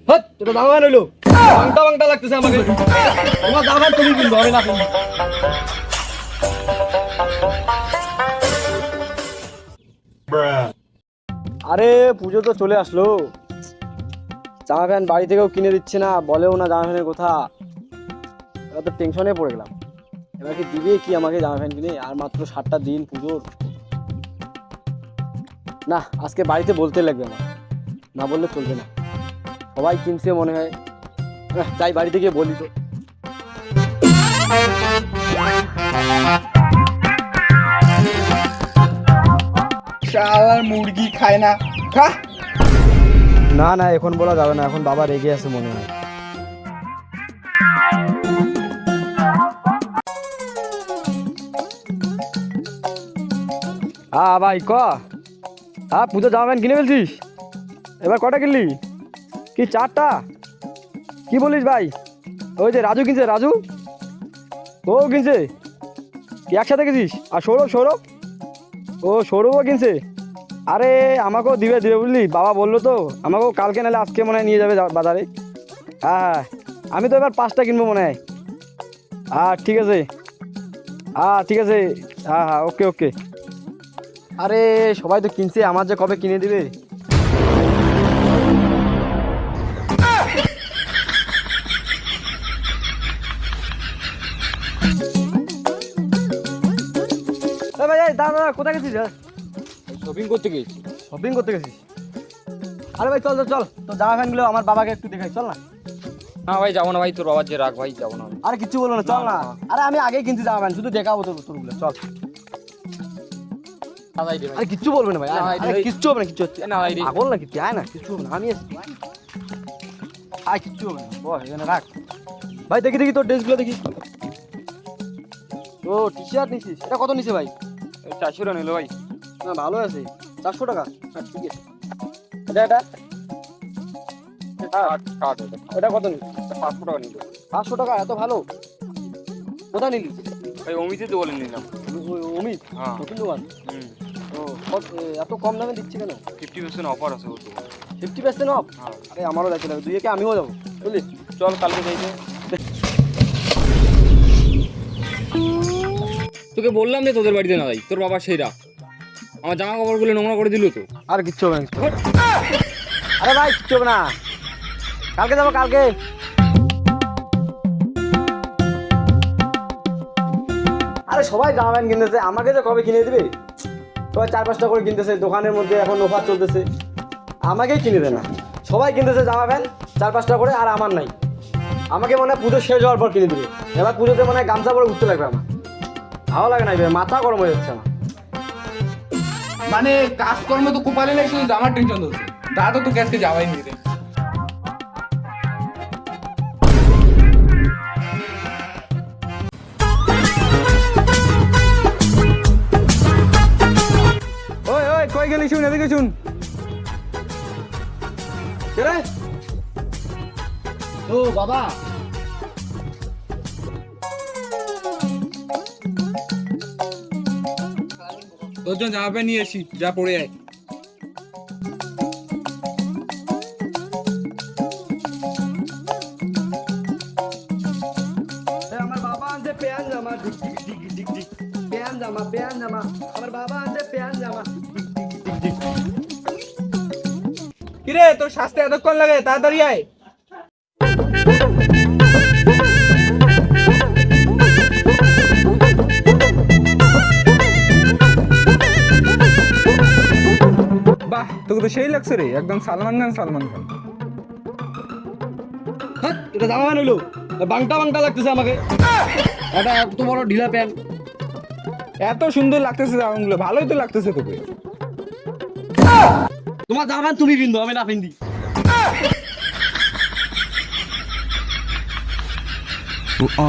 Hot তোর জামা pant হইলো বাংটা বাংটা লাগতেছে আমাকে। তোমার জামা প্যান্ট তুমি কিনবো আমি না কিনবো। আরে পুজো তো চলে আসলো, জামা প্যান্ট বাড়ি থেকেও কিনে দিচ্ছে না, বলেও না জামা প্যান্টের কথা। এবার তো টেনশনে পড়ে গেলাম, এবার কি দিবে কি আমাকে জামা প্যান্ট কিনে? আর মাত্র 7টা দিন পুজোর। না আজকে বাড়িতে বলতে লাগবে আমার, না বললে চলবে না। সবাই কিনছে মনে হয়, যাই বাড়িতে গিয়ে বলি তো। শালার মুরগি খায় না, খা। না না এখন বলা যাবে না, এখন বাবা রেগে আছে মনে হয়। ভাই ক পুজো জামা প্যান্ট কিনে ফেলছিস? এবার কটা কিনলি? কি 4টা? কি বলিস ভাই? ওই যে রাজু কিনছে, রাজু ও কিনছে কি একসাথে গেছিস? আর সৌরভ, সৌরভ ও সৌরভও কিনছে। আরে আমাকেও দিবে দিবে বুঝলি, বাবা বললো তো আমাকেও কালকে নাহলে আজকে মনে হয় নিয়ে যাবে বাজারে। হ্যাঁ আমি তো এবার 5টা কিনবো মনে হয়। ঠিক আছে, ঠিক আছে, হ্যাঁ হ্যাঁ ওকে ওকে। আরে সবাই তো কিনছে, আমার যে কবে কিনে দিবে। ভাই দাদা কোথায় গেছিস? শপিং করতে গেছি। শপিং করতে গেছিস? আরে ভাই চল চল চল, তো জামা প্যান্টগুলো আমার বাবাকে একটু দেখাই, চল না। না ভাই যাবো না ভাই, তোর বাবার যে রাগ ভাই, যাবো না। আরে কিচ্ছু বলবো না, চল না। আরে আমি আগেই কিনছি জামা প্যান্ট, শুধু দেখাবো তোরগুলো, চল। আরে কিচ্ছু বলবে না ভাই, কিচ্ছু হবে না, কিচ্ছু হচ্ছে না ভাই, পাগল না কিচ্ছু, আয় না, কিচ্ছু হবে না, আমি আসছি। আয় কিচ্ছু হবে না, বল এখানে রাখ। ভাই দেখি দেখি তোর ড্রেসগুলো দেখি। ও টি শার্ট নিছিস, এটা কত নিছে ভাই? 400 টাকা নিল ভাই। না ভালো আছে, 400 টাকা। ঠিক আছে, এটা এটা এটা কত নিল? 500 টাকা নিল। 500 টাকা? এত ভালো, কোথায় নিলি? ভাই অমিতে তো বলে নিলাম। অমিত হ্যাঁ। নতুন দোকান? ও এত কম দামে দিচ্ছে কেন? 50% অফার আছে ওর দোকানে। 50% অফ? হ্যাঁ। আরে আমারও দেখতে লাগবে, 2 একে আমিও যাবো বুঝলি। চল কালকে যাইতে। তোকে বললাম যে তোদের বাড়িতে না যাই, তোর বাবা সেই রাগ, আমার জামা কাপড়গুলো নোংরা করে দিল তো। আর কিচ্ছু হবে না, কিচ্ছু হবে না। আরে ভাই কিচ্ছু হবে না, কালকে যাবো কালকে। আরে সবাই জামা প্যান্ট কিনতেছে, আমাকে যে কবে কিনে দিবে? সবাই 4-5টা করে কিনতেছে, দোকানের মধ্যে এখন অফার চলতেছে, আমাকেই কিনে দেয় না। সবাই কিনতেছে জামা প্যান্ট 4-5টা করে, আর আমার নাই। আমাকে মনে হয় পুজো শেষ হওয়ার পর কিনে দিবে। এবার পুজোতে মনে হয় গামছা পরে ঘুরতে লাগবে আমার, ভালো লাগে না, এবার মাথা গরম হয়ে যাচ্ছে আমার। মানে কাজকর্ম তো কোপালে নাই, শুধু জামার টেনশন হচ্ছে। দাদা তো আজকে যাওয়াই নিয়ে দেয়। ওই ওই কই গেলি? শুন এদিকে শুন। কে রে? ও বাবা, তোর জন্য জামা প্যান্ট নিয়ে এসি, যা পরে আয়। আমার বাবা আনছে প্যান জামা, ডিক ডিক ডিক ডিক ডিক, প্যান জামা প্যান জামা, আমার বাবা আনছে প্যান জামা, ডিক ডিক ডিক ডিক। কিরে তোর শাস্তি এতক্ষণ লাগে, তাড়াতাড়ি আয়। বাহ তোকে তো সেই লাগছে রে, একদম সালমান খান, সালমান খান। হ্যাঁ এটা জামা প্যান্ট হইলো বাংটা বাংটা লাগতেছে আমাকে, এটা এত বড় ঢিলা প্যান্ট। এত সুন্দর লাগতেছে জামাগুলো, ভালোই তো লাগতেছে তোকে। তোমার জামা প্যান্ট তুমি পিনবো, আমি না পিন্দি। ও